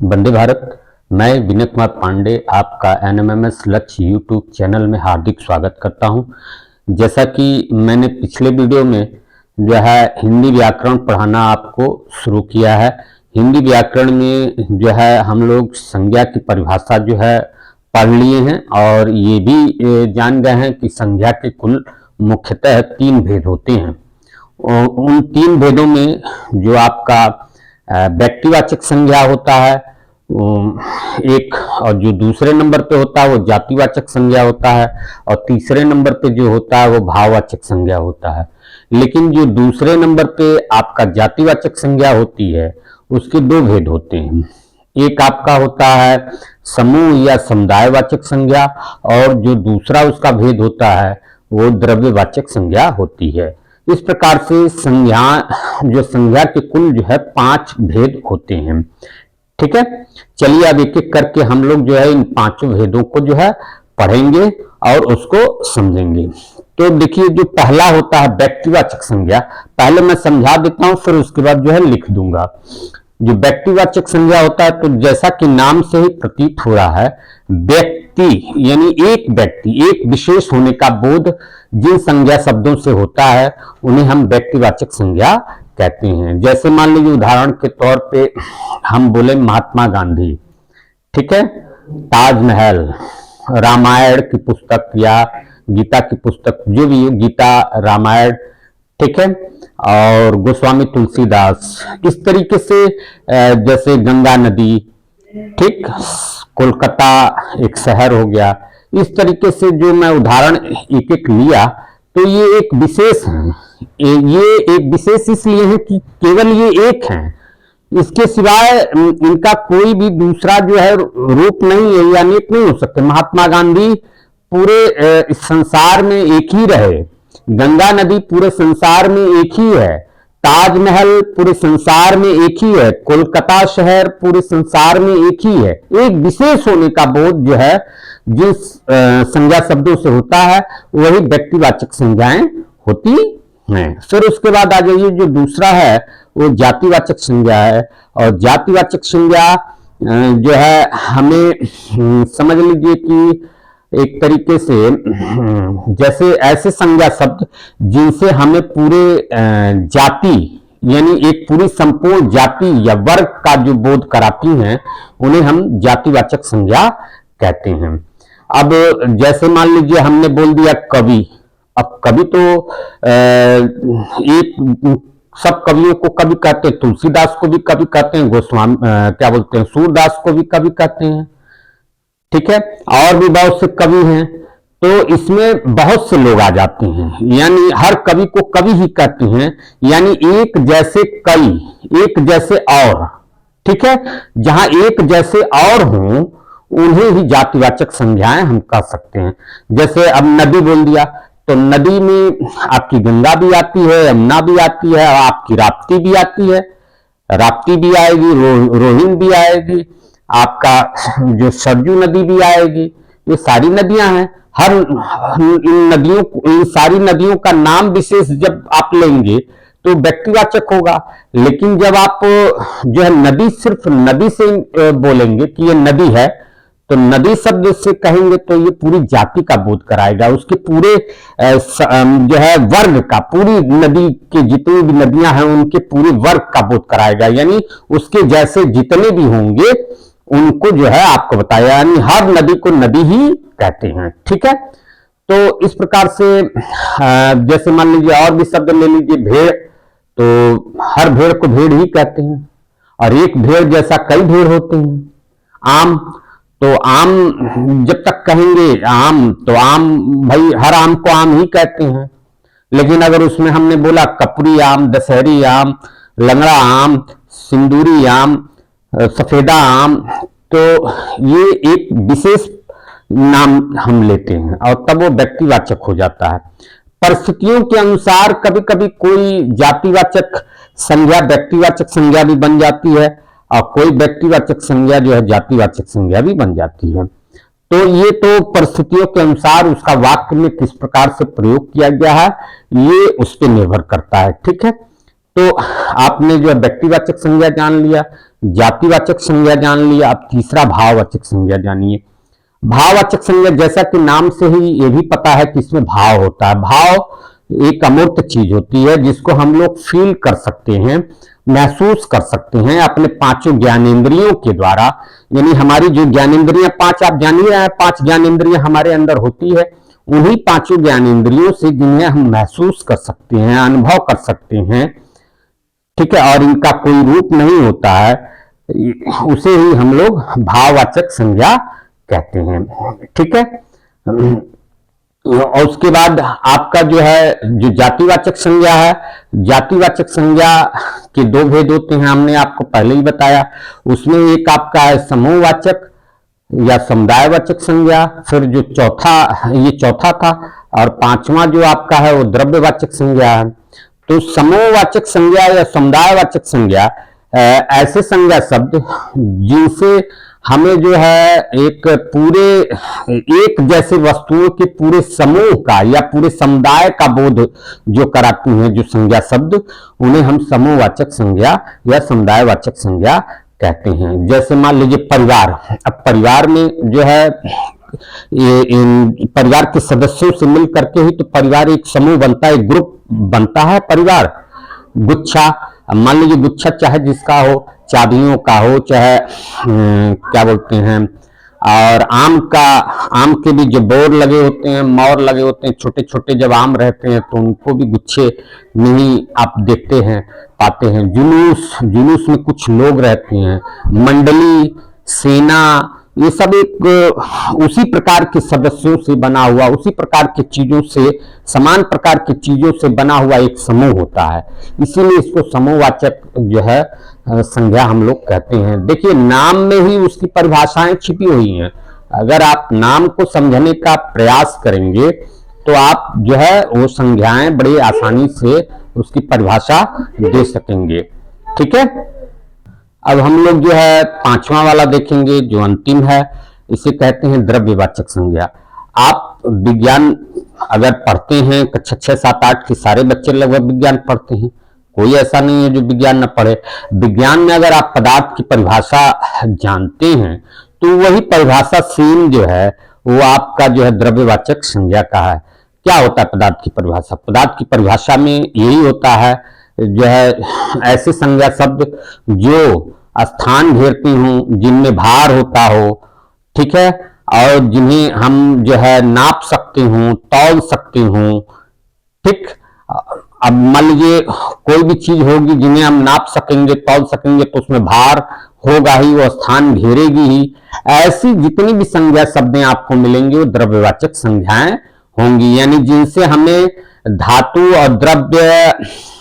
वंदे भारत। मैं विनय कुमार पांडे आपका एनएमएमएस लक्ष्य यूट्यूब चैनल में हार्दिक स्वागत करता हूं। जैसा कि मैंने पिछले वीडियो में जो है हिंदी व्याकरण पढ़ाना आपको शुरू किया है। हिंदी व्याकरण में जो है हम लोग संज्ञा की परिभाषा जो है पढ़ लिए हैं और ये भी जान गए हैं कि संज्ञा के कुल मुख्यतः 3 भेद होते हैं। और उन 3 भेदों में जो आपका व्यक्तिवाचक संज्ञा होता है एक, और जो दूसरे नंबर पे होता है वो जातिवाचक संज्ञा होता है, और तीसरे नंबर पे जो होता है वो भाववाचक संज्ञा होता है। लेकिन जो दूसरे नंबर पे आपका जातिवाचक संज्ञा होती है उसके 2 भेद होते हैं। एक आपका होता है समूह या समुदायवाचक संज्ञा, और जो दूसरा उसका भेद होता है वो द्रव्यवाचक संज्ञा होती है। इस प्रकार से संज्ञा के कुल जो है 5 भेद होते हैं। ठीक है, चलिए अब एक एक करके हम लोग जो है इन 5 भेदों को जो है पढ़ेंगे और उसको समझेंगे। तो देखिए, जो पहला होता है व्यक्तिवाचक संज्ञा, पहले मैं समझा देता हूं फिर उसके बाद जो है लिख दूंगा। जो व्यक्तिवाचक संज्ञा होता है, तो जैसा कि नाम से ही प्रतीत हो रहा है, व्यक्ति यानी एक व्यक्ति, एक विशेष होने का बोध जिन संज्ञा शब्दों से होता है उन्हें हम व्यक्तिवाचक संज्ञा कहते हैं। जैसे मान लीजिए उदाहरण के तौर पे हम बोले महात्मा गांधी, ठीक है, ताजमहल, रामायण की पुस्तक या गीता की पुस्तक, जो भी गीता रामायण, ठीक है, और गोस्वामी तुलसीदास, इस तरीके से जैसे गंगा नदी, ठीक, कोलकाता एक शहर हो गया। इस तरीके से जो मैं उदाहरण एक एक लिया, तो ये एक विशेष है। ये एक विशेष इसलिए है कि केवल ये एक है, इसके सिवाय इनका कोई भी दूसरा जो है रूप नहीं है या अनेक नहीं हो सकते। महात्मा गांधी पूरे इस संसार में एक ही रहे, गंगा नदी पूरे संसार में एक ही है, ताजमहल पूरे संसार में एक ही है, कोलकाता शहर पूरे संसार में एक ही है। एक विशेष होने का बोध जो है जिस संज्ञा शब्दों से होता है वही व्यक्तिवाचक संज्ञाएं होती हैं। फिर उसके बाद आ जाइए, जो दूसरा है वो जातिवाचक संज्ञा है। और जातिवाचक संज्ञा जो है हमें समझ लीजिए कि एक तरीके से जैसे ऐसे संज्ञा शब्द जिनसे हमें पूरे जाति यानी एक पूरी संपूर्ण जाति या वर्ग का जो बोध कराती हैं उन्हें हम जातिवाचक संज्ञा कहते हैं। अब जैसे मान लीजिए हमने बोल दिया कवि। अब कवि तो एक सब कवियों को कवि कहते हैं, तुलसीदास को भी कवि कहते हैं, गोस्वामी क्या बोलते हैं, सूरदास को भी कवि कहते हैं, ठीक है, और भी बहुत से कवि हैं। तो इसमें बहुत से लोग आ जाते हैं, यानी हर कवि को कवि ही कहते हैं, यानी एक जैसे कई, एक जैसे और, ठीक है, जहां एक जैसे और हों उन्हें ही जातिवाचक संज्ञाएं हम कह सकते हैं। जैसे अब नदी बोल दिया, तो नदी में आपकी गंगा भी आती है, यमुना भी आती है, आपकी राप्ती भी आती है, राप्ती भी आएगी, रोहिणी भी आएगी, आपका जो सरजू नदी भी आएगी। ये सारी नदियां हैं। हर इन नदियों, इन सारी नदियों का नाम विशेष जब आप लेंगे तो व्यक्तिवाचक होगा। लेकिन जब आप जो है नदी, सिर्फ नदी से बोलेंगे कि ये नदी है, तो नदी शब्द से कहेंगे तो ये पूरी जाति का बोध कराएगा, उसके पूरे जो है वर्ग का, पूरी नदी के जितनी भी नदियां हैं उनके पूरे वर्ग का बोध कराएगा, यानी उसके जैसे जितने भी होंगे उनको जो है आपको बताया, यानी हर नदी को नदी ही कहते हैं। ठीक है, तो इस प्रकार से जैसे मान लीजिए और भी शब्द ले लीजिए, भेड़, तो हर भेड़ को भेड़ ही कहते हैं, और एक भेड़ जैसा कई भेड़ होते हैं। आम, तो आम जब तक कहेंगे आम, तो आम भाई हर आम को आम ही कहते हैं। लेकिन अगर उसमें हमने बोला कपूरी आम, दशहरी आम, लंगड़ा आम, सिंदूरी आम, सफेदा आम, तो ये एक विशेष नाम हम लेते हैं और तब वो व्यक्तिवाचक हो जाता है। परिस्थितियों के अनुसार कभी कभी कोई जातिवाचक संज्ञा व्यक्तिवाचक संज्ञा भी बन जाती है, और कोई व्यक्तिवाचक संज्ञा जो है जातिवाचक संज्ञा भी बन जाती है। तो ये तो परिस्थितियों के अनुसार उसका वाक्य में किस प्रकार से प्रयोग किया गया है ये उस पर निर्भर करता है। ठीक है, तो आपने जो व्यक्तिवाचक संज्ञा जान लिया। जातिवाचक संज्ञा जान लिया, अब तीसरा भाववाचक संज्ञा जानिए। भाववाचक संज्ञा, जैसा कि नाम से ही ये भी पता है कि इसमें भाव होता है। भाव एक अमूर्त चीज होती है जिसको हम लोग फील कर सकते हैं, महसूस कर सकते हैं अपने पांचों ज्ञानेंद्रियों के द्वारा। यानी हमारी जो ज्ञानेंद्रियां पांच, आप जान ही रहे हैं, पांच ज्ञानेंद्रियां हमारे अंदर होती है, उन्हीं पांचों ज्ञानेंद्रियों से जिन्हें हम महसूस कर सकते हैं, अनुभव कर सकते हैं, ठीक है, और इनका कोई रूप नहीं होता है, उसे ही हम लोग भाववाचक संज्ञा कहते हैं। ठीक है, और उसके बाद आपका जो है जो जातिवाचक संज्ञा है, जातिवाचक संज्ञा के दो भेद होते हैं, हमने आपको पहले ही बताया। उसमें एक आपका है समूहवाचक या समुदायवाचक संज्ञा, फिर जो ये चौथा था, और पांचवा जो आपका है वो द्रव्यवाचक संज्ञा है। तो समूहवाचक संज्ञा या समुदायवाचक संज्ञा ऐसे संज्ञा शब्द जिनसे हमें जो है एक जैसे वस्तुओं के पूरे समूह का या पूरे समुदाय का बोध जो कराती हैं जो संज्ञा शब्द, उन्हें हम समूहवाचक संज्ञा या समुदायवाचक संज्ञा कहते हैं। जैसे मान लीजिए परिवार, अब परिवार में जो है परिवार के सदस्यों से मिल करके ही तो परिवार एक समूह बनता है, एक ग्रुप बनता है परिवार। गुच्छा, मान लीजिए गुच्छा चाहे जिसका हो, चाबियों का हो, चाहे क्या बोलते हैं, और आम के भी जो बोर लगे होते हैं, मोर लगे होते हैं, छोटे छोटे जब आम रहते हैं तो उनको भी गुच्छे में ही आप देखते हैं, पाते हैं। जुलूस में कुछ लोग रहते हैं, मंडली, सेना, ये सब एक उसी प्रकार के सदस्यों से बना हुआ, उसी प्रकार की चीजों से, समान प्रकार की चीजों से बना हुआ एक समूह होता है। इसीलिए इसको समूहवाचक जो है संज्ञा हम लोग कहते हैं। देखिए, नाम में ही उसकी परिभाषाएं छिपी हुई हैं। अगर आप नाम को समझने का प्रयास करेंगे तो आप जो है वो संज्ञाएं बड़ी आसानी से उसकी परिभाषा दे सकेंगे। ठीक है, अब हम लोग जो है पांचवा वाला देखेंगे जो अंतिम है, इसे कहते हैं द्रव्यवाचक संज्ञा। आप विज्ञान अगर पढ़ते हैं, कक्षा 6, 7, 8 के सारे बच्चे लगभग विज्ञान पढ़ते हैं, कोई ऐसा नहीं है जो विज्ञान न पढ़े। विज्ञान में अगर आप पदार्थ की परिभाषा जानते हैं तो वही परिभाषा सेम जो है वो आपका जो है द्रव्यवाचक संज्ञा का है। क्या होता है पदार्थ की परिभाषा? पदार्थ की परिभाषा में यही होता है जो है ऐसे संज्ञा शब्द जो स्थान घेरती हूं, जिनमें भार होता हो, ठीक है, और जिन्हें हम जो है नाप सकते हूं, तौल सकते हूं। ठीक, अब मान लीजिए कोई भी चीज होगी जिन्हें हम नाप सकेंगे, तौल सकेंगे, तो उसमें भार होगा ही, वो स्थान घेरेगी ही। ऐसी जितनी भी संज्ञा शब्दें आपको मिलेंगी वो द्रव्यवाचक संज्ञाएं होंगी, यानी जिनसे हमें धातु और द्रव्य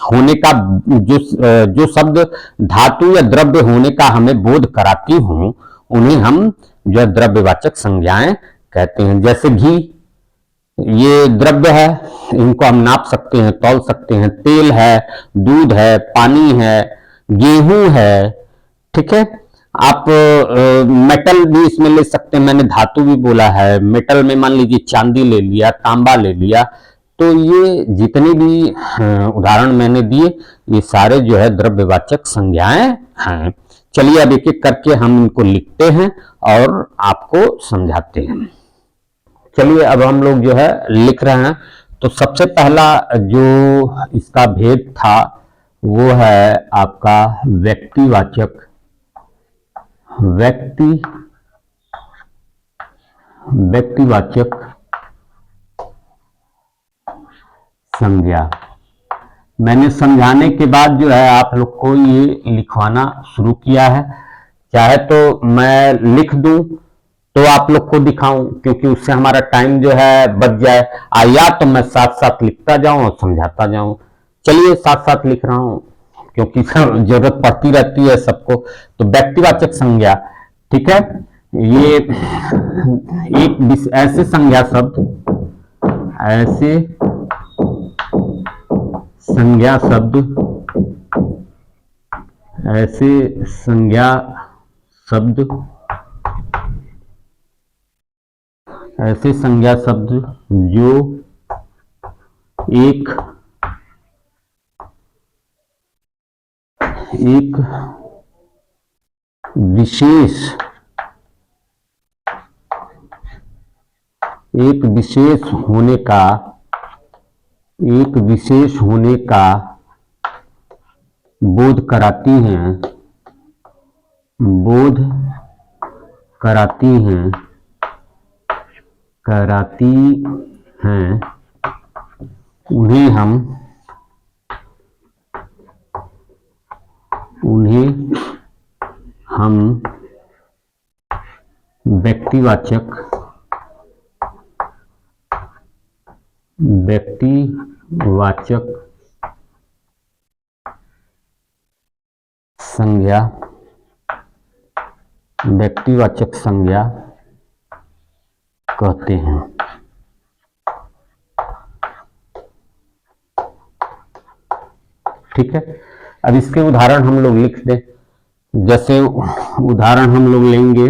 होने का जो शब्द धातु या द्रव्य होने का हमें बोध कराती हूं, उन्हें हम जो द्रव्यवाचक संज्ञाएं कहते हैं। जैसे घी, ये द्रव्य है, इनको हम नाप सकते हैं, तौल सकते हैं। तेल है, दूध है, पानी है, गेहूं है, ठीक है। आप मेटल भी इसमें ले सकते हैं, मैंने धातु भी बोला है। मेटल में मान लीजिए चांदी ले लिया, तांबा ले लिया, तो ये जितने भी उदाहरण मैंने दिए ये सारे जो है द्रव्यवाचक संज्ञाएं हैं। चलिए अब एक एक करके हम इनको लिखते हैं और आपको समझाते हैं। चलिए अब हम लोग जो है लिख रहे हैं। तो सबसे पहला जो इसका भेद था वो है आपका व्यक्तिवाचक संज्ञा। मैंने समझाने के बाद जो है आप लोग को ये लिखवाना शुरू किया है। चाहे तो मैं लिख दूं तो आप लोग को दिखाऊं, क्योंकि उससे हमारा टाइम जो है बच जाए, या तो मैं साथ साथ लिखता जाऊं और समझाता जाऊं। चलिए साथ साथ लिख रहा हूं क्योंकि जरूरत पड़ती रहती है सबको। तो व्यक्तिवाचक संज्ञा, ठीक है, ये एक ऐसे संज्ञा शब्द जो एक विशेष एक विशेष होने का बोध कराती हैं उन्हें हम व्यक्तिवाचक संज्ञा कहते हैं। ठीक है, अब इसके उदाहरण हम लोग लिख दें। जैसे उदाहरण हम लोग लेंगे,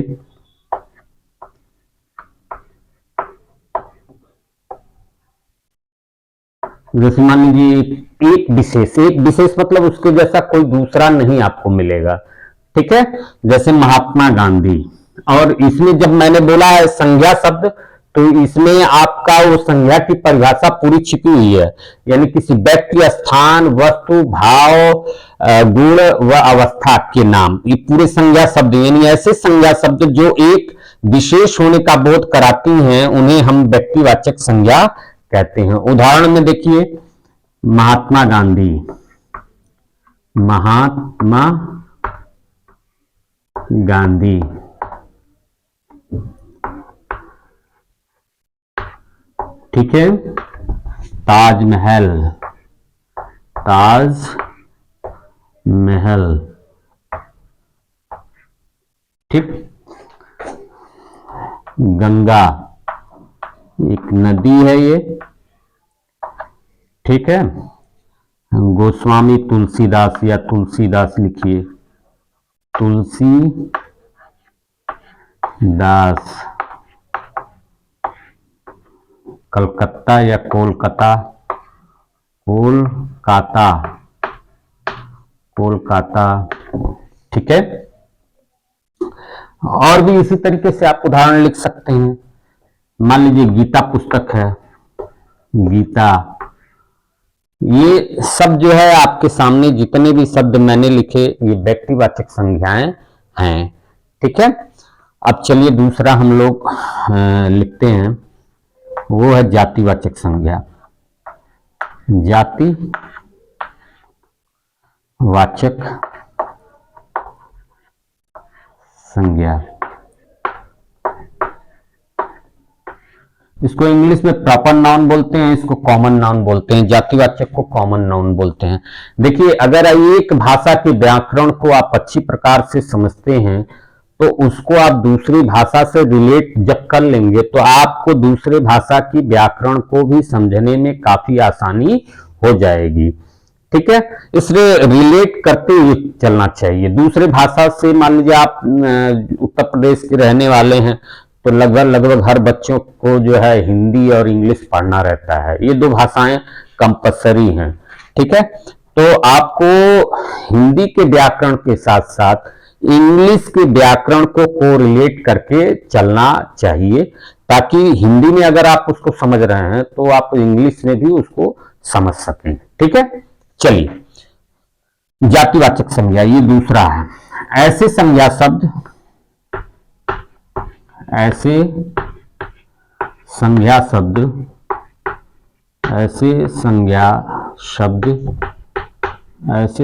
जैसे मान लीजिए एक विशेष मतलब उसके जैसा कोई दूसरा नहीं आपको मिलेगा। ठीक है, जैसे महात्मा गांधी, और इसमें जब मैंने बोला है संज्ञा शब्द, तो इसमें आपका वो संज्ञा की परिभाषा पूरी छिपी हुई है, यानी किसी व्यक्ति, स्थान, वस्तु, भाव, गुण व अवस्था के नाम, ये पूरे संज्ञा शब्द, यानी ऐसे संज्ञा शब्द जो एक विशेष होने का बोध कराती हैं, उन्हें हम व्यक्तिवाचक संज्ञा कहते हैं। उदाहरण में देखिए, महात्मा गांधी, ठीक है, ताजमहल, ठीक, गंगा एक नदी है ये, ठीक है, गोस्वामी तुलसीदास, या तुलसीदास लिखिए, तुलसीदास, कलकत्ता या कोलकाता, ठीक है। और भी इसी तरीके से आप उदाहरण लिख सकते हैं। मान लीजिए गीता पुस्तक है, गीता, ये सब जो है आपके सामने जितने भी शब्द मैंने लिखे ये व्यक्तिवाचक संज्ञाएं हैं। ठीक है, अब चलिए दूसरा हम लोग लिखते हैं, वो है जातिवाचक संज्ञा। जातिवाचक संज्ञा, इसको इंग्लिश में प्रॉपर नाउन बोलते हैं, इसको कॉमन नाउन बोलते हैं, जातिवाचक को कॉमन नाउन बोलते हैं। देखिए, अगर एक भाषा के व्याकरण को आप अच्छी प्रकार से समझते हैं तो उसको आप दूसरी भाषा से रिलेट जब कर लेंगे तो आपको दूसरे भाषा की व्याकरण को भी समझने में काफी आसानी हो जाएगी। ठीक है, इसलिए रिलेट करते हुए चलना चाहिए। दूसरे भाषा से, मान लीजिए आप उत्तर प्रदेश के रहने वाले हैं तो लगभग हर बच्चों को जो है हिंदी और इंग्लिश पढ़ना रहता है, ये दो भाषाएं कंपलसरी हैं। ठीक है, तो आपको हिंदी के व्याकरण के साथ साथ इंग्लिश के व्याकरण को कोरिलेट करके चलना चाहिए, ताकि हिंदी में अगर आप उसको समझ रहे हैं तो आप इंग्लिश में भी उसको समझ सकें। ठीक है, चलिए, जातिवाचक संज्ञा ये दूसरा है। ऐसे संज्ञा शब्द, ऐसे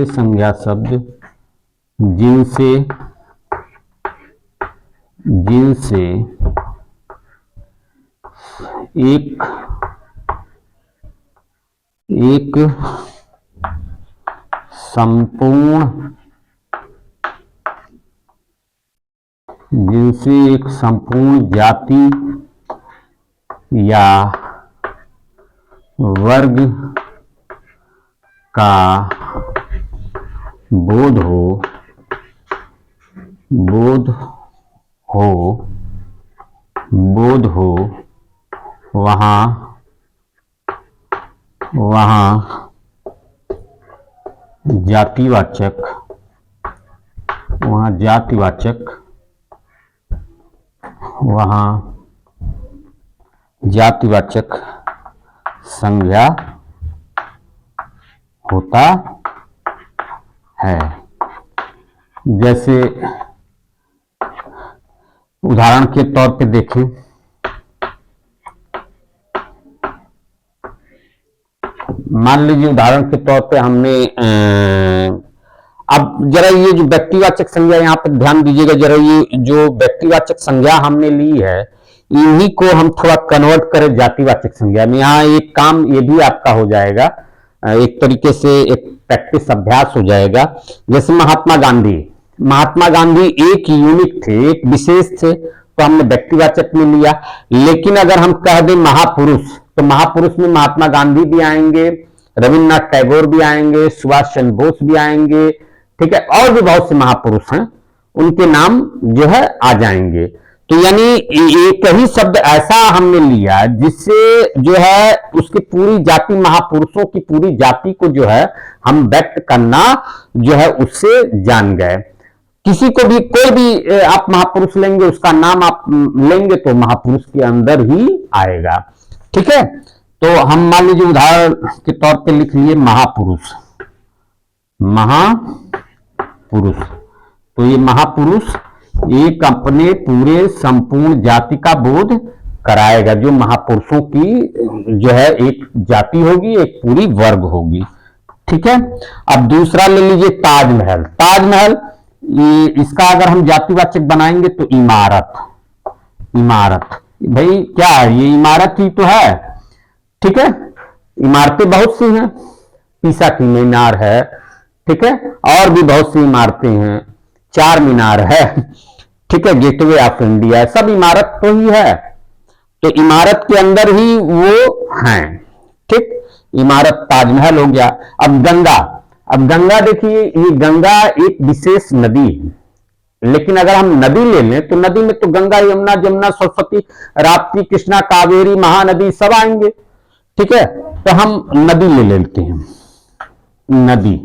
संज्ञा शब्द जिनसे एक संपूर्ण जाति या वर्ग का बोध हो वहाँ जातिवाचक वहां जातिवाचक, वहां जातिवाचक संज्ञा होता है। जैसे उदाहरण के तौर पे देखें, मान लीजिए उदाहरण के तौर पे हमने अब जरा ये जो व्यक्तिवाचक संज्ञा, यहाँ पर ध्यान दीजिएगा जरा, ये जो व्यक्तिवाचक संज्ञा हमने ली है इन्हीं को हम थोड़ा कन्वर्ट करें जातिवाचक संज्ञा में। यहाँ एक काम ये भी आपका हो जाएगा, एक तरीके से एक प्रैक्टिस अभ्यास हो जाएगा। जैसे महात्मा गांधी, महात्मा गांधी एक यूनिक थे, एक विशेष थे, तो हमने व्यक्तिवाचक में लिया। लेकिन अगर हम कह दें महापुरुष, तो महापुरुष में महात्मा गांधी भी आएंगे, रविन्द्रनाथ टैगोर भी आएंगे, सुभाष चंद्र बोस भी आएंगे, ठीक है, और भी बहुत से महापुरुष हैं, उनके नाम जो है आ जाएंगे। तो यानी एक ही शब्द ऐसा हमने लिया जिससे जो है उसकी पूरी जाति, महापुरुषों की पूरी जाति को जो है हम व्यक्त करना जो है उससे जान गए। किसी को भी, कोई भी आप महापुरुष लेंगे, उसका नाम आप लेंगे तो महापुरुष के अंदर ही आएगा, ठीक है। तो हम मान लीजिए उदाहरण के तौर पे लिख लिए महापुरुष, महापुरुष। तो ये महापुरुष एक अपने पूरे संपूर्ण जाति का बोध कराएगा, जो महापुरुषों की जो है एक जाति होगी, एक पूरी वर्ग होगी, ठीक है। अब दूसरा ले लीजिए ताजमहल। ताजमहल ये इसका अगर हम जातिवाचक बनाएंगे तो इमारत, इमारत भाई क्या है, ये इमारत ही तो है, ठीक है। इमारतें बहुत सी हैं, पीसा की मीनार है, ठीक है, और भी बहुत सी इमारतें हैं, चार मीनार है, ठीक है, गेटवे ऑफ इंडिया, सब इमारत तो ही है। तो इमारत के अंदर ही वो हैं, ठीक। इमारत ताजमहल हो गया। अब गंगा, अब गंगा देखिए, ये गंगा एक विशेष नदी है, लेकिन अगर हम नदी ले लें तो नदी में तो गंगा, यमुना, जमुना, सरस्वती, राप्ती, कृष्णा, कावेरी, महानदी सब आएंगे, ठीक है। तो हम नदी ले लेते हैं, नदी,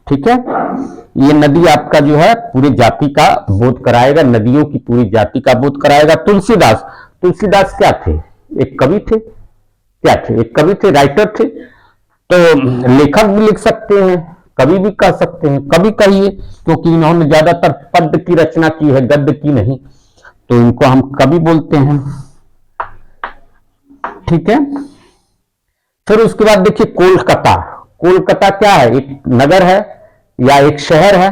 ठीक है। ये नदी आपका जो है पूरी जाति का बोध कराएगा, नदियों की पूरी जाति का बोध कराएगा। तुलसीदास, तुलसीदास क्या थे, एक कवि थे, क्या थे, एक कवि थे, राइटर थे। तो लेखक भी लिख सकते हैं, कवि भी कह सकते हैं, कवि कहिए, क्योंकि इन्होंने ज्यादातर पद्य की रचना की है, गद्य की नहीं, तो इनको हम कवि बोलते हैं, ठीक है। फिर उसके बाद देखिए कोलकाता। कोलकाता क्या है, एक नगर है या एक शहर है।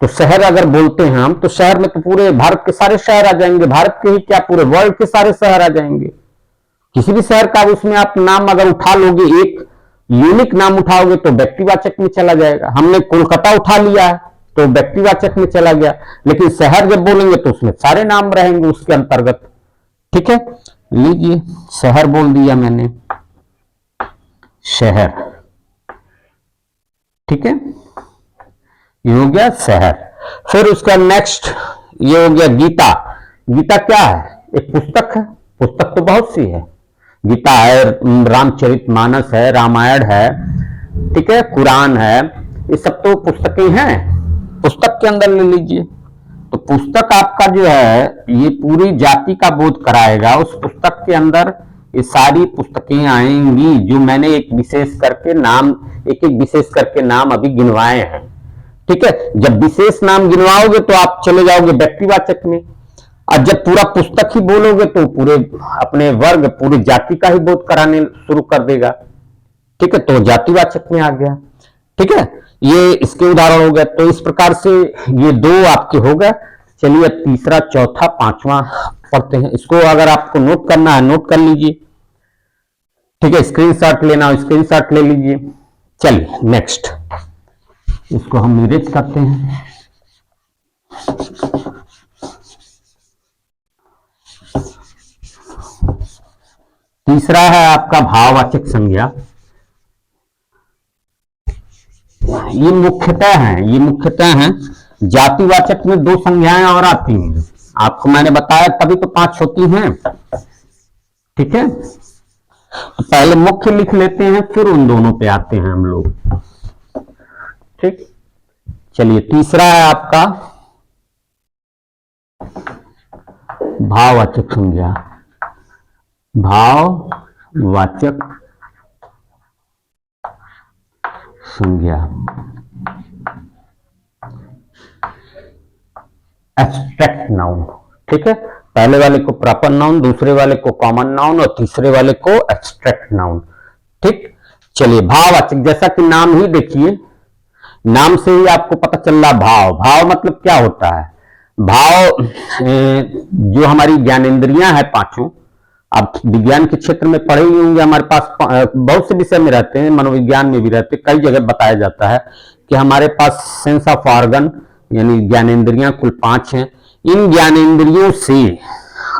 तो शहर अगर बोलते हैं हम, तो शहर में तो पूरे भारत के सारे शहर आ जाएंगे, भारत के ही क्या पूरे वर्ल्ड के सारे शहर आ जाएंगे। किसी भी शहर का उसमें आप नाम अगर उठा लोगे, एक यूनिक नाम उठाओगे तो व्यक्तिवाचक में चला जाएगा। हमने कोलकाता उठा लिया है तो व्यक्तिवाचक में चला गया, लेकिन शहर जब बोलेंगे तो उसमें सारे नाम रहेंगे उसके अंतर्गत, ठीक है। लीजिए शहर बोल दिया मैंने, शहर, ठीक है, ये हो गया शहर। फिर उसका नेक्स्ट ये हो गया गीता। गीता क्या है, एक पुस्तक है, पुस्तक तो बहुत सी है, गीता है, रामचरितमानस है, रामायण है, ठीक है, कुरान है, ये सब तो पुस्तकें हैं, पुस्तक के अंदर ले लीजिए। तो पुस्तक आपका जो है ये पूरी जाति का बोध कराएगा। उस पुस्तक के अंदर ये सारी पुस्तकें आएंगी जो मैंने एक विशेष करके नाम, एक एक विशेष करके नाम अभी गिनवाए हैं, ठीक है। जब विशेष नाम गिनवाओगे तो आप चले जाओगे व्यक्तिवाचक में, और जब पूरा पुस्तक ही बोलोगे तो पूरे अपने वर्ग, पूरी जाति का ही बोध कराने शुरू कर देगा, ठीक है। तो जातिवाचक में आ गया, ठीक है। ये इसके उदाहरण हो गए। तो इस प्रकार से ये दो आपके हो गए। चलिए अब तीसरा, चौथा, पांचवा पढ़ते हैं। इसको अगर आपको नोट करना है नोट कर लीजिए, ठीक है, स्क्रीनशॉट लेना हो स्क्रीनशॉट ले लीजिए। चलिए नेक्स्ट, इसको हम इरेज करते हैं। तीसरा है आपका भाववाचक संज्ञा। ये मुख्यतः हैं जातिवाचक में दो संज्ञाएं और आती हैं, आपको मैंने बताया तभी तो 5 होती हैं, ठीक है। पहले मुख्य लिख लेते हैं, फिर उन दोनों पे आते हैं हम लोग, ठीक। चलिए तीसरा है आपका भाववाचक संज्ञा। भाववाचक संज्ञा एब्स्ट्रैक्ट नाउन। ठीक है, पहले वाले को प्रॉपर नाउन, दूसरे वाले को कॉमन नाउन और तीसरे वाले को एब्स्ट्रैक्ट नाउन। ठीक, चलिए भाववाचक, जैसा कि नाम ही देखिए, नाम से ही आपको पता चल रहा भाव। भाव मतलब क्या होता है? भाव जो हमारी ज्ञानेंद्रियां हैं पांचों, आप विज्ञान के क्षेत्र में पढ़े ही होंगे, हमारे पास बहुत से विषय में रहते हैं, मनोविज्ञान में भी रहते हैं, कई जगह बताया जाता है कि हमारे पास सेंस ऑफ ऑर्गन यानी ज्ञानेंद्रियां कुल 5 हैं। इन ज्ञानेंद्रियों से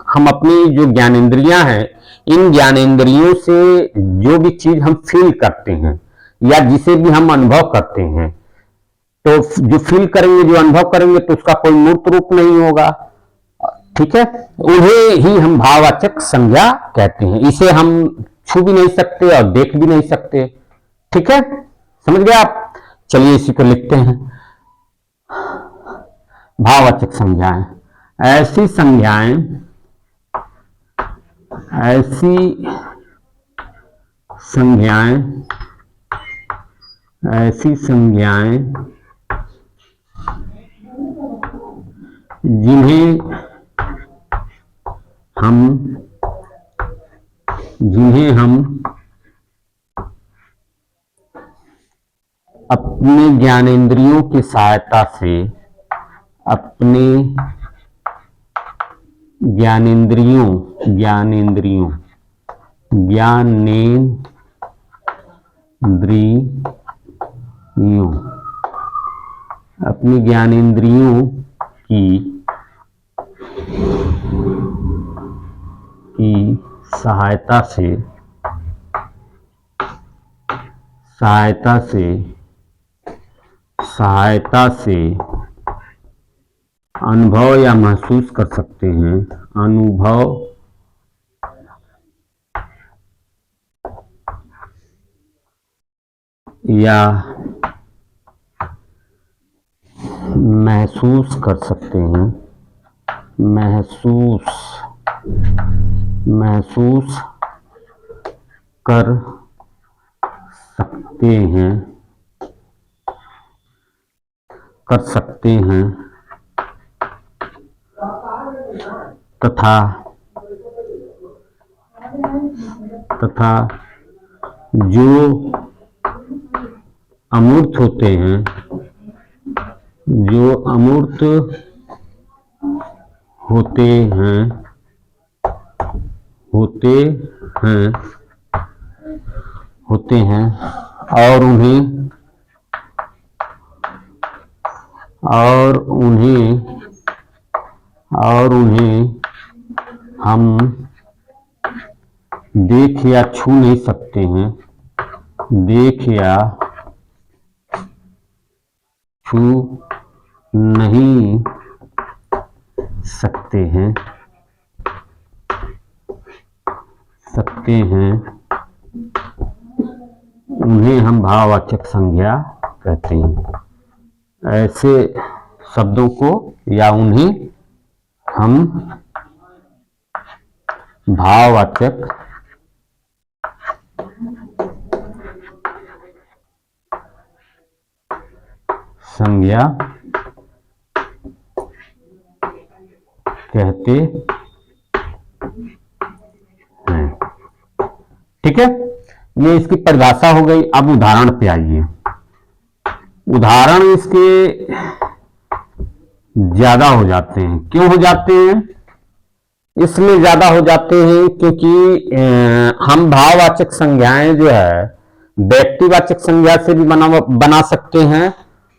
हम अपनी जो ज्ञानेंद्रियां हैं, इन ज्ञानेंद्रियों से जो भी चीज हम फील करते हैं या जिसे भी हम अनुभव करते हैं, तो जो फील करेंगे, जो अनुभव करेंगे, तो उसका कोई मूर्त रूप नहीं होगा। ठीक है, उन्हें ही हम भाववाचक संज्ञा कहते हैं। इसे हम छू भी नहीं सकते और देख भी नहीं सकते। ठीक है, समझ गए आप? चलिए इसी को लिखते हैं। भाववाचक संज्ञाएं ऐसी संज्ञाएं, ऐसी संज्ञाएं, ऐसी संज्ञाएं जिन्हें हम अपने ज्ञानेंद्रियों की सहायता से, अपने ज्ञानेंद्रियों अपनी ज्ञानेंद्रियों की सहायता से अनुभव या महसूस कर सकते हैं, अनुभव या महसूस कर सकते हैं, महसूस कर सकते हैं तथा जो अमूर्त होते हैं, होते हैं और उन्हें हम देख या छू नहीं सकते हैं, देख या छू नहीं सकते हैं, उन्हें हम भाववाचक संज्ञा कहते हैं। ऐसे शब्दों को या उन्हें हम भाववाचक संज्ञा कहते हैं। ठीक है, ये इसकी परिभाषा हो गई। अब उदाहरण पे आइए। उदाहरण इसके ज्यादा हो जाते हैं। क्यों हो जाते हैं? इसलिए ज्यादा हो जाते हैं क्योंकि हम भाववाचक संज्ञाएं जो है व्यक्तिवाचक संज्ञा से भी बना सकते हैं,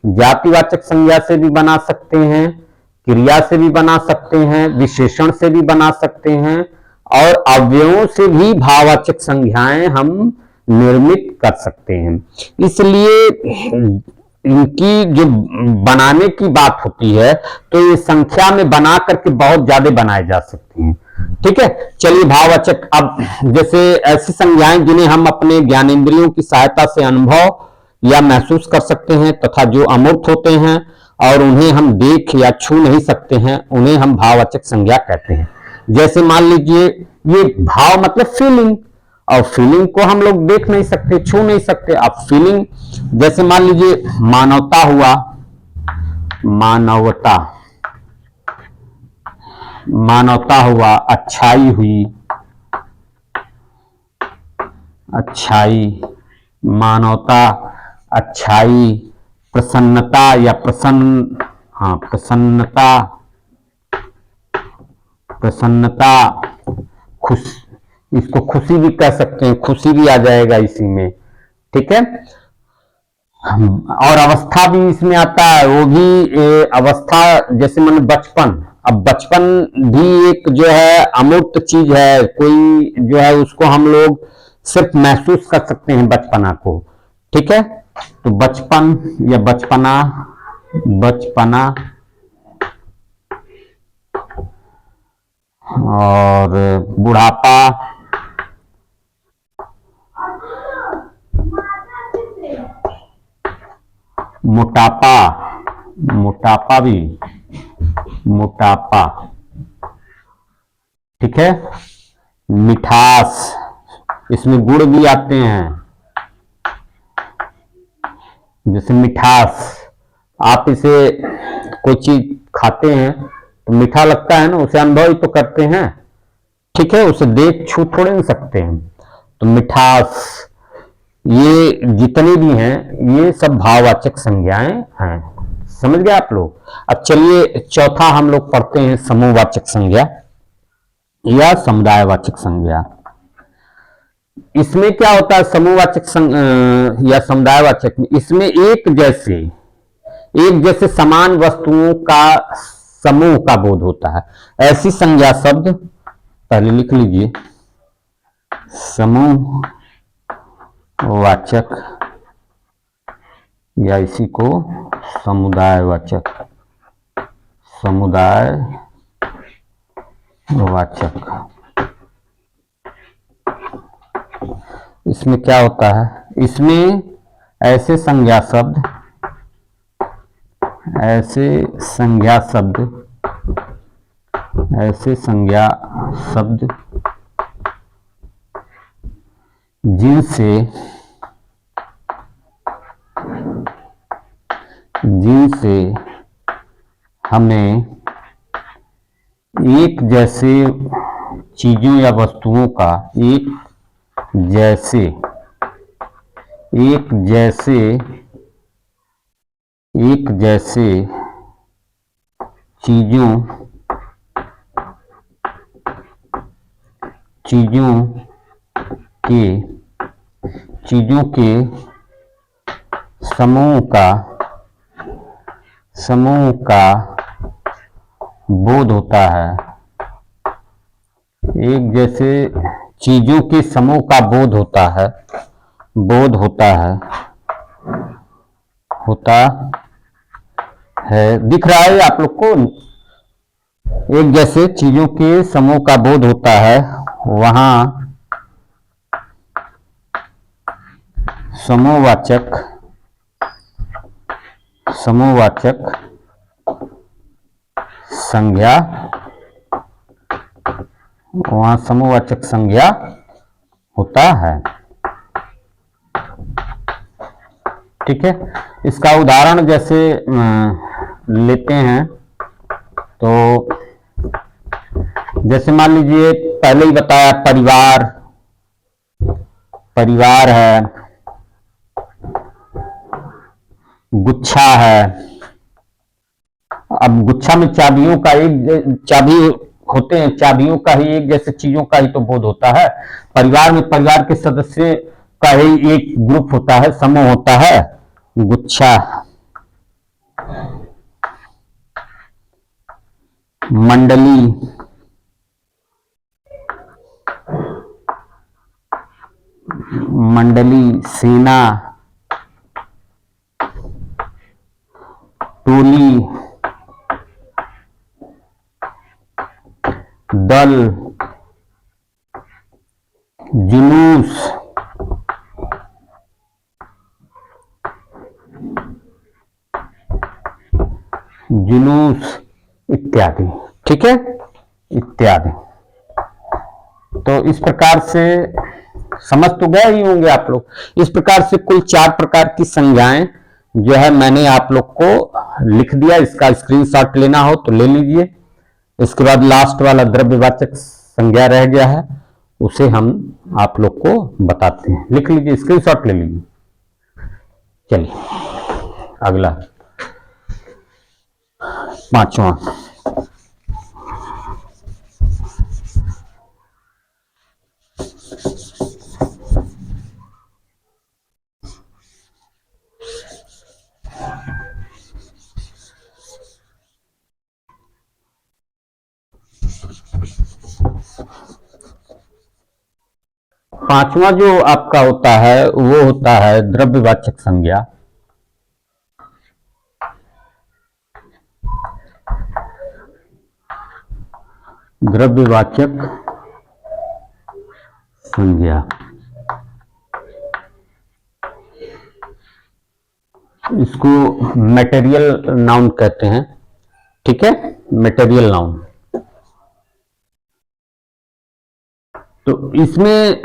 जातिवाचक संज्ञा से भी बना सकते हैं, क्रिया से भी बना सकते हैं, विशेषण से भी बना सकते हैं और अवयवों से भी भाववाचक संज्ञाएं हम निर्मित कर सकते हैं। इसलिए इनकी जो बनाने की बात होती है तो ये संख्या में बना करके बहुत ज्यादा बनाए जा सकते हैं। ठीक है, चलिए भाववाचक, अब जैसे ऐसी संज्ञाएं जिन्हें हम अपने ज्ञानेंद्रियों की सहायता से अनुभव या महसूस कर सकते हैं, तथा जो अमूर्त होते हैं और उन्हें हम देख या छू नहीं सकते हैं, उन्हें हम भाववाचक संज्ञा कहते हैं। जैसे मान लीजिए, ये भाव मतलब फीलिंग, और फीलिंग को हम लोग देख नहीं सकते, छू नहीं सकते। अब फीलिंग, जैसे मान लीजिए मानवता हुआ, मानवता, मानवता हुआ, अच्छाई हुई, अच्छाई, मानवता, अच्छाई, प्रसन्नता या प्रसन्न, हाँ प्रसन्नता, प्रसन्नता, खुश, इसको खुशी भी कह सकते हैं, खुशी भी आ जाएगा इसी में, ठीक है। और अवस्था भी इसमें आता है, वो भी अवस्था, जैसे मैंने बचपन, अब बचपन भी एक जो है अमूर्त चीज है, कोई जो है उसको हम लोग सिर्फ महसूस कर सकते हैं बचपना को, ठीक है। तो बचपन या बचपना, बचपना, और बुढ़ापा, मोटापा, मोटापा भी, मोटापा, ठीक है। मिठास, इसमें गुण भी आते हैं, जैसे मिठास, आप इसे कोई चीज खाते हैं तो मीठा लगता है ना, उसे अनुभव ही तो करते हैं, ठीक है, उसे देख छू थोड़े नहीं सकते हैं। तो मिठास, ये जितने भी हैं ये सब भाववाचक संज्ञाएं हैं, समझ गए आप लोग। अब चलिए चौथा हम लोग पढ़ते हैं, समूहवाचक संज्ञा या समुदायवाचक संज्ञा। इसमें क्या होता है समूहवाचक या समुदायवाचक में, इसमें एक जैसे समान वस्तुओं का समूह का बोध होता है। ऐसी संज्ञा शब्द, पहले लिख लीजिए, समूह वाचक या इसी को समुदायवाचक, समुदायवाचक। इसमें क्या होता है, इसमें ऐसे संज्ञा शब्द, ऐसे संज्ञा शब्द, ऐसे संज्ञा शब्द जिनसे हमें एक जैसे चीजों या वस्तुओं का, एक जैसे चीजों के समूह का बोध होता है। एक जैसे चीजों के समूह का बोध होता है, दिख रहा है आप लोग को। एक जैसे चीजों के समूह का बोध होता है, वहां समूहवाचक संज्ञा, वहां समूहवाचक संज्ञा होता है, ठीक है। इसका उदाहरण जैसे लेते हैं, तो जैसे मान लीजिए पहले ही बताया, परिवार है, गुच्छा है। अब गुच्छा में चाबियों का एक चाबी होते हैं, चाबियों का ही एक जैसे चीजों का ही तो बोध होता है। परिवार में परिवार के सदस्य का ही एक ग्रुप होता है, समूह होता है, गुच्छा। मंडली, सेना, टोली, दल, जुलूस, जुनूस इत्यादि, ठीक है, इत्यादि। तो इस प्रकार से समझ तो गए ही होंगे आप लोग। इस प्रकार से कुल 4 प्रकार की संज्ञाएं जो है मैंने आप लोग को लिख दिया। इसका स्क्रीनशॉट लेना हो तो ले लीजिए। इसके बाद लास्ट वाला द्रव्यवाचक संज्ञा रह गया है, उसे हम आप लोग को बताते हैं। लिख लीजिए, स्क्रीनशॉट ले लीजिए। चलिए अगला 5वां। पांचवा जो आपका होता है वो होता है द्रव्यवाचक संज्ञा। द्रव्यवाचक संज्ञा, इसको मटेरियल नाउन कहते हैं, ठीक है, मटेरियल नाउन। तो इसमें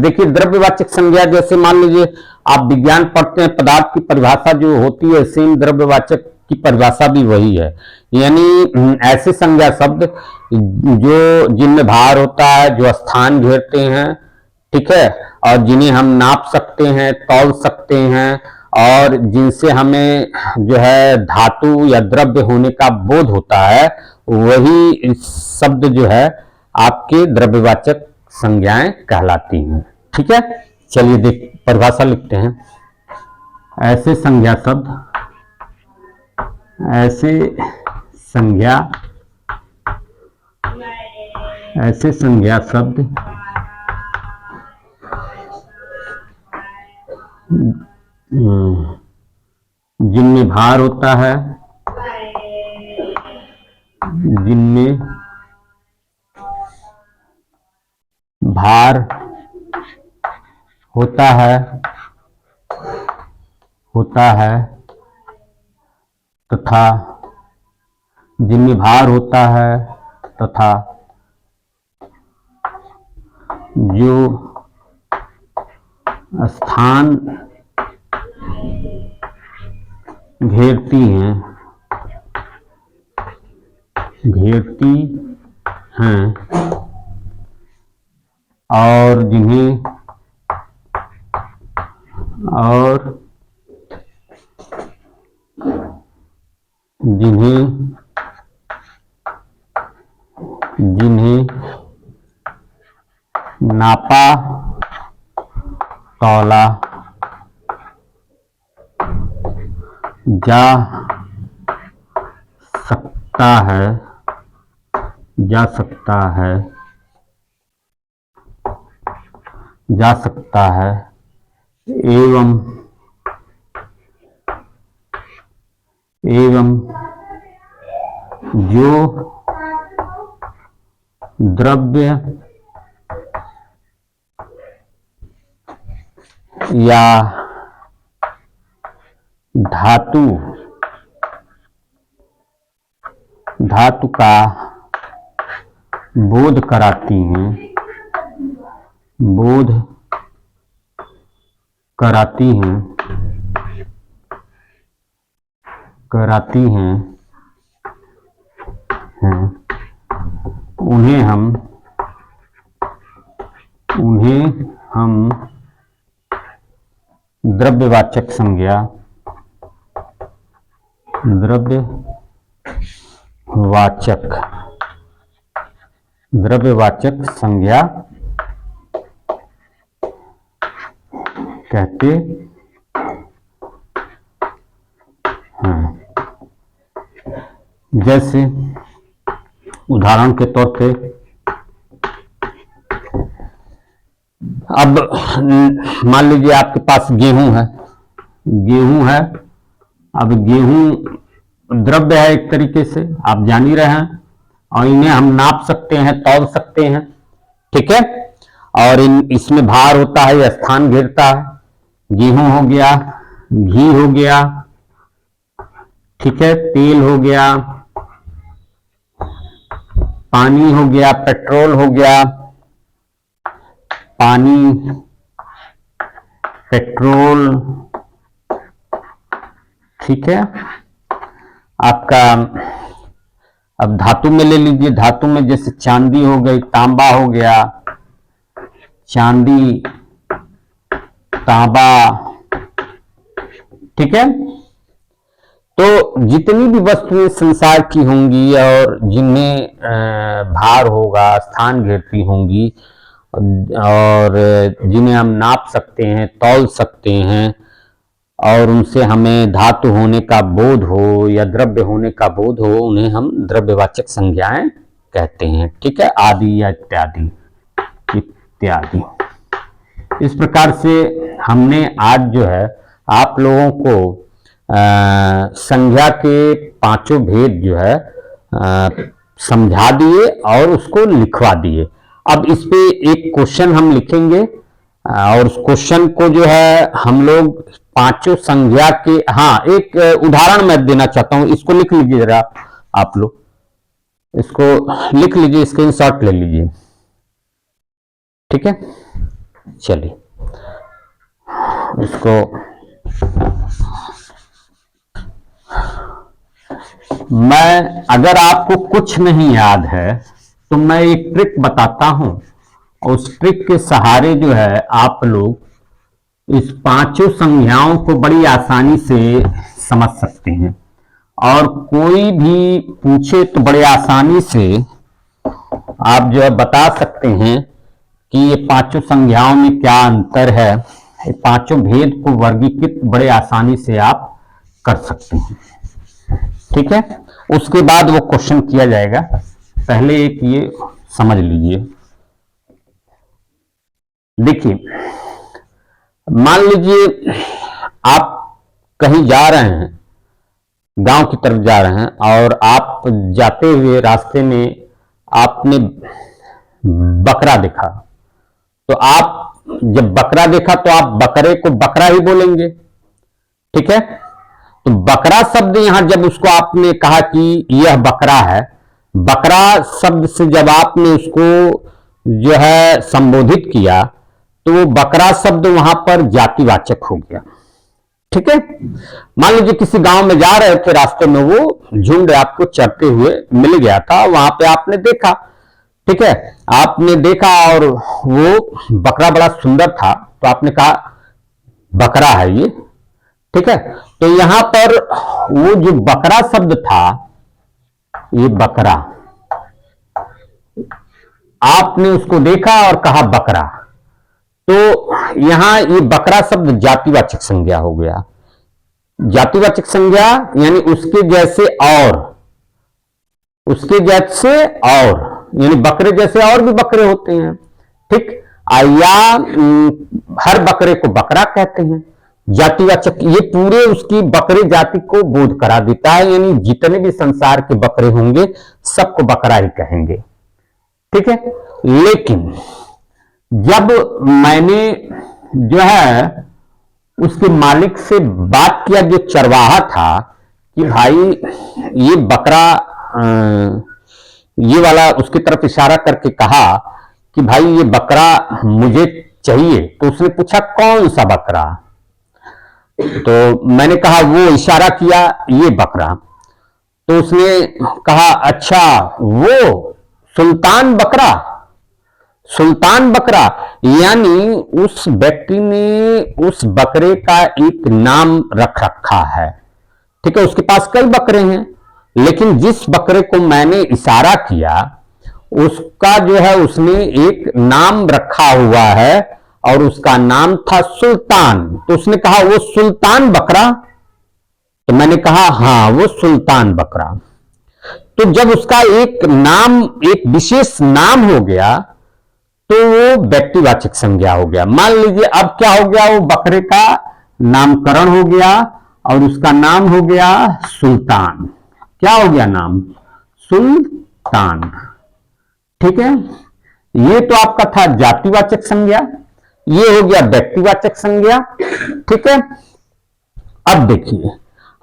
देखिए द्रव्यवाचक संज्ञा, जैसे मान लीजिए आप विज्ञान पढ़ते हैं, पदार्थ की परिभाषा जो होती है सेम द्रव्यवाचक की परिभाषा भी वही है। यानी ऐसे संज्ञा शब्द जो जिनमें भार होता है, जो स्थान घेरते हैं, ठीक है, और जिन्हें हम नाप सकते हैं, तौल सकते हैं, और जिनसे हमें जो है धातु या द्रव्य होने का बोध होता है, वही शब्द जो है आपके द्रव्यवाचक संज्ञाएं कहलाती हैं, ठीक है। चलिए देख परिभाषा लिखते हैं। ऐसे संज्ञा शब्द, ऐसे संज्ञा शब्द जिनमें भार होता है, जिनमें भार होता है तथा जिनमें भार होता है तथा जो स्थान घेरती हैं और जिन्हें नापा तौला जा सकता है एवं जो द्रव्य या धातु का बोध कराती हैं उन्हें हम द्रव्यवाचक संज्ञा कहते हैं। जैसे उदाहरण के तौर पे अब मान लीजिए आपके पास गेहूं है। अब गेहूं द्रव्य है एक तरीके से, आप जान ही रहे हैं, और इन्हें हम नाप सकते हैं, तौल सकते हैं, ठीक है। और इसमें भार होता है, स्थान घेरता है। गेहूं हो गया, घी हो गया, ठीक है, तेल हो गया, पानी हो गया, पेट्रोल हो गया, पानी, पेट्रोल, ठीक है। आपका अब धातु में ले लीजिए, धातु में जैसे चांदी हो गई, तांबा हो गया, चांदी, तांबा, ठीक है। तो जितनी भी वस्तुएं संसार की होंगी और जिनमें भार होगा, स्थान घेरती होंगी और जिन्हें हम नाप सकते हैं, तौल सकते हैं और उनसे हमें धातु होने का बोध हो या द्रव्य होने का बोध हो, उन्हें हम द्रव्यवाचक संज्ञाएं कहते हैं, ठीक है। आदि या इत्यादि इत्यादि। इस प्रकार से हमने आज जो है आप लोगों को संज्ञा के पांचों भेद जो है समझा दिए और उसको लिखवा दिए। अब इस पे एक क्वेश्चन हम लिखेंगे और उस क्वेश्चन को जो है हम लोग पांचों संज्ञा के, हाँ एक उदाहरण मैं देना चाहता हूं, इसको लिख लीजिए जरा आप लोग, इसको लिख लीजिए, स्क्रीनशॉट ले लीजिए, ठीक है। चलिए इसको मैं, अगर आपको कुछ नहीं याद है तो मैं एक ट्रिक बताता हूं और उस ट्रिक के सहारे जो है आप लोग इस पांचों संज्ञाओं को बड़ी आसानी से समझ सकते हैं और कोई भी पूछे तो बड़े आसानी से आप जो है बता सकते हैं कि ये पांचों संज्ञाओं में क्या अंतर है। ये पांचों भेद को वर्गीकृत बड़े आसानी से आप कर सकते हैं, ठीक है। उसके बाद वो क्वेश्चन किया जाएगा, पहले एक ये समझ लीजिए। देखिए, मान लीजिए आप कहीं जा रहे हैं, गांव की तरफ जा रहे हैं और आप जाते हुए रास्ते में आपने बकरा देखा, तो आप जब बकरा देखा तो आप बकरे को बकरा ही बोलेंगे, ठीक है। तो बकरा शब्द यहां जब उसको आपने कहा कि यह बकरा है, बकरा शब्द से जब आपने उसको जो है संबोधित किया तो वो बकरा शब्द वहां पर जातिवाचक हो गया, ठीक है। मान लीजिए किसी गांव में जा रहे थे, रास्ते में वो झुंड आपको चरते हुए मिल गया था, वहां पे आपने देखा, ठीक है। आपने देखा और वो बकरा बड़ा सुंदर था तो आपने कहा बकरा है ये, ठीक है। तो यहां पर वो जो बकरा शब्द था, ये बकरा, आपने उसको देखा और कहा बकरा, तो यहां ये बकरा शब्द जातिवाचक संज्ञा हो गया। जातिवाचक संज्ञा यानी उसके जैसे और, उसके जैसे और, यानी बकरे जैसे और भी बकरे होते हैं, ठीक। या हर बकरे को बकरा कहते हैं। जातिवाचक ये पूरे उसकी बकरे जाति को बोध करा देता है, यानी जितने भी संसार के बकरे होंगे सबको बकरा ही कहेंगे, ठीक है। लेकिन जब मैंने जो है उसके मालिक से बात किया जो चरवाहा था कि भाई ये बकरा, ये वाला उसकी तरफ इशारा करके कहा कि भाई ये बकरा मुझे चाहिए, तो उसने पूछा कौन सा बकरा, तो मैंने कहा, वो इशारा किया ये बकरा, तो उसने कहा अच्छा वो सुल्तान बकरा, सुल्तान बकरा, यानी उस व्यक्ति ने उस बकरे का एक नाम रख रखा है, ठीक है। उसके पास कई बकरे हैं, लेकिन जिस बकरे को मैंने इशारा किया उसका जो है उसने एक नाम रखा हुआ है और उसका नाम था सुल्तान, तो उसने कहा वो सुल्तान बकरा, तो मैंने कहा हाँ वो सुल्तान बकरा। तो जब उसका एक नाम, एक विशेष नाम हो गया तो वो व्यक्तिवाचक संज्ञा हो गया। मान लीजिए अब क्या हो गया, वो बकरे का नामकरण हो गया और उसका नाम हो गया सुल्तान। क्या हो गया नाम? सुल्तान, ठीक है। ये तो आपका था जातिवाचक संज्ञा, ये हो गया व्यक्तिवाचक संज्ञा, ठीक है। अब देखिए,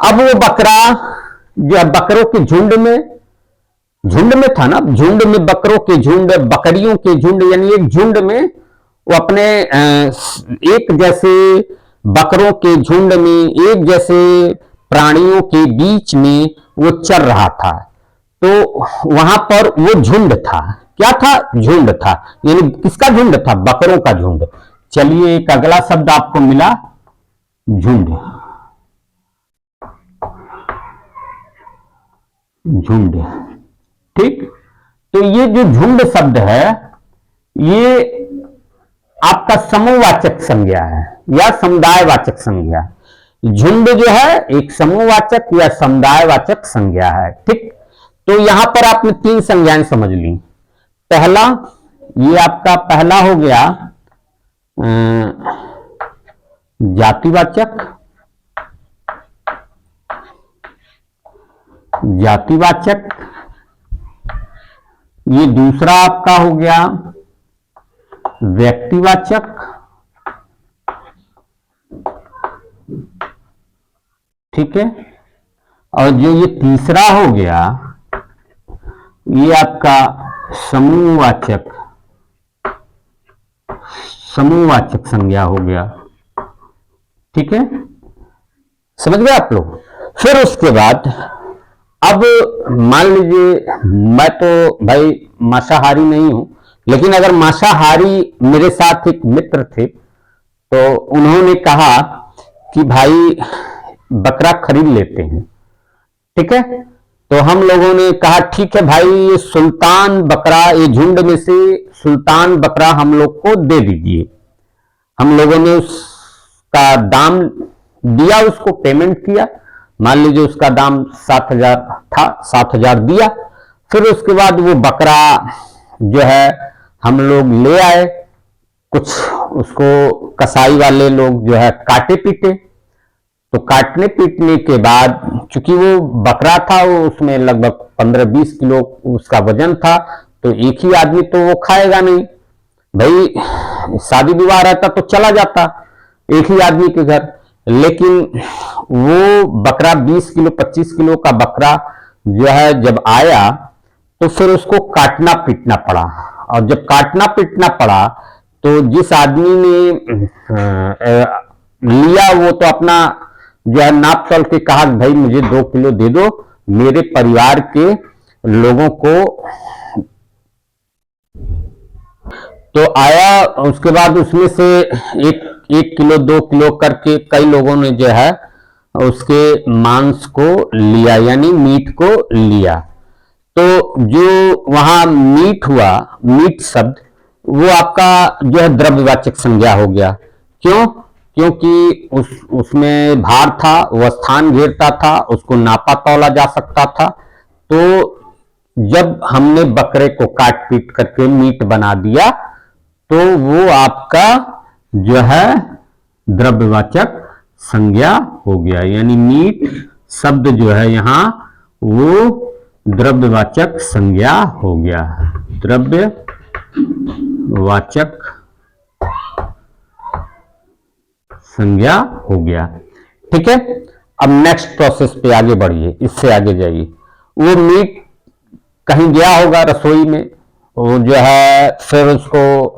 अब वो बकरा जो है बकरों के झुंड में था ना, झुंड में बकरों के झुंड, बकरियों के झुंड, यानी एक झुंड में वो अपने एक जैसे बकरों के झुंड में एक जैसे प्राणियों के बीच में वो चल रहा था। तो वहां पर वो झुंड था। क्या था? झुंड था। यानी किसका झुंड था? बकरों का झुंड। चलिए एक अगला शब्द आपको मिला, झुंड। झुंड, ठीक। तो ये जो झुंड शब्द है ये आपका समूहवाचक संज्ञा है या समुदायवाचक संज्ञा। झुंड जो है एक समूहवाचक या समुदायवाचक संज्ञा है, ठीक। तो यहां पर आपने 3 संज्ञाएं समझ ली। पहला, ये आपका पहला हो गया जातिवाचक, जातिवाचक। ये दूसरा आपका हो गया व्यक्तिवाचक, ठीक है। और जो ये तीसरा हो गया ये आपका समूहवाचक, समूहवाचक संज्ञा हो गया, ठीक है। समझ गए आप लोग? फिर उसके बाद अब मान लीजिए मैं तो भाई मांसाहारी नहीं हूं, लेकिन अगर मांसाहारी मेरे साथ एक मित्र थे तो उन्होंने कहा कि भाई बकरा खरीद लेते हैं, ठीक है। तो हम लोगों ने कहा ठीक है भाई, ये सुल्तान बकरा, ये झुंड में से सुल्तान बकरा हम लोग को दे दीजिए। हम लोगों ने उसका दाम दिया, उसको पेमेंट किया। मान लीजिए उसका दाम 7,000 था, 7,000 दिया। फिर उसके बाद वो बकरा जो है हम लोग ले आए, कुछ उसको कसाई वाले लोग जो है काटे पीटे। तो काटने पीटने के बाद चूंकि वो बकरा था, वो उसमें लगभग 15-20 किलो उसका वजन था, तो एक ही आदमी तो वो खाएगा नहीं भाई। शादी विवाह रहता तो चला जाता एक ही आदमी के घर, लेकिन वो बकरा 20 किलो 25 किलो का बकरा जो है जब आया तो फिर उसको काटना पीटना पड़ा। और जब काटना पीटना पड़ा तो जिस आदमी ने लिया वो तो अपना जो है नाप तोल के कहा भाई मुझे 2 किलो दे दो, मेरे परिवार के लोगों को। तो आया, उसके बाद उसमें से 1 किलो 2 किलो करके कई लोगों ने जो है उसके मांस को लिया, यानी मीट को लिया। तो जो वहां मीट हुआ, मीट शब्द वो आपका जो है द्रव्यवाचक संज्ञा हो गया। क्यों? क्योंकि उसमें भार था, वह स्थान घेरता था, उसको नापा तौला जा सकता था। तो जब हमने बकरे को काट पीट करके मीट बना दिया तो वो आपका जो है द्रव्यवाचक संज्ञा हो गया। यानी मीट शब्द जो है यहां वो द्रव्यवाचक संज्ञा हो गया, द्रव्यवाचक संज्ञा हो गया, ठीक है। अब नेक्स्ट प्रोसेस पे आगे बढ़िए, इससे आगे जाइए। वो मीट कहीं गया होगा रसोई में, वो जो है फिर उसको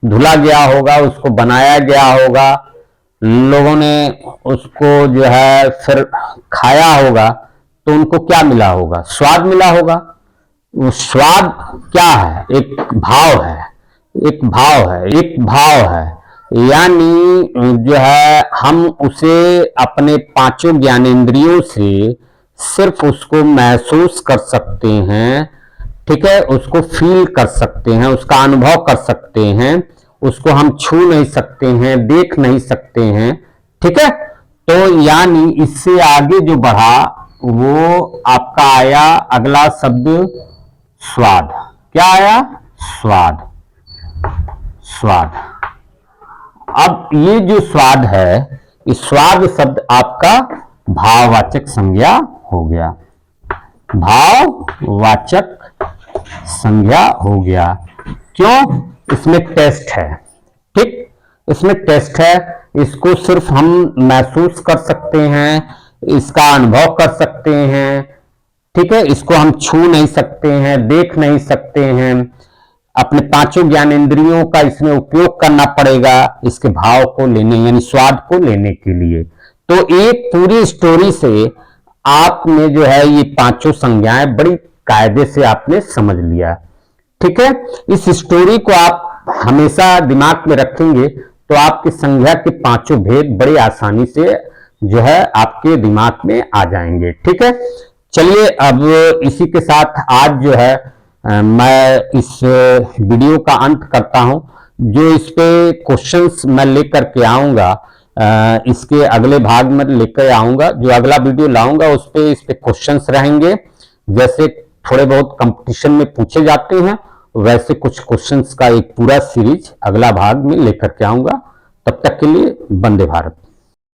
धुला गया होगा, उसको बनाया गया होगा, लोगों ने उसको जो है फिर खाया होगा, तो उनको क्या मिला होगा? स्वाद मिला होगा। वो स्वाद क्या है? एक भाव है, एक भाव है, एक भाव है। यानी जो है हम उसे अपने 5 ज्ञानेंद्रियों से सिर्फ उसको महसूस कर सकते हैं, ठीक है, उसको फील कर सकते हैं, उसका अनुभव कर सकते हैं, उसको हम छू नहीं सकते हैं, देख नहीं सकते हैं, ठीक है। तो यानी इससे आगे जो बढ़ा वो आपका आया अगला शब्द स्वाद। क्या आया? स्वाद। स्वाद। अब ये जो स्वाद है, इस स्वाद शब्द आपका भाववाचक संज्ञा हो गया, भाववाचक संज्ञा हो गया। क्यों? इसमें टेस्ट है, ठीक, इसमें टेस्ट है। इसको सिर्फ हम महसूस कर सकते हैं, इसका अनुभव कर सकते हैं, ठीक है, इसको हम छू नहीं सकते हैं, देख नहीं सकते हैं, अपने पांचों ज्ञानेंद्रियों का इसमें उपयोग करना पड़ेगा इसके भाव को लेने यानी स्वाद को लेने के लिए। तो एक पूरी स्टोरी से आपने जो है ये पांचों संज्ञाएं बड़ी कायदे से आपने समझ लिया। ठीक है, इस स्टोरी को आप हमेशा दिमाग में रखेंगे तो आपकी संज्ञा के पांचों भेद बड़ी आसानी से जो है आपके दिमाग में आ जाएंगे। ठीक है, चलिए अब इसी के साथ आज जो है मैं इस वीडियो का अंत करता हूं। जो इस पे क्वेश्चंस मैं लेकर के आऊंगा, इसके अगले भाग में लेकर आऊंगा, जो अगला वीडियो लाऊंगा उस पे क्वेश्चंस रहेंगे। जैसे थोड़े बहुत कंपटीशन में पूछे जाते हैं वैसे कुछ क्वेश्चंस का एक पूरा सीरीज अगला भाग में लेकर के आऊंगा। तब तक के लिए वंदे भारत।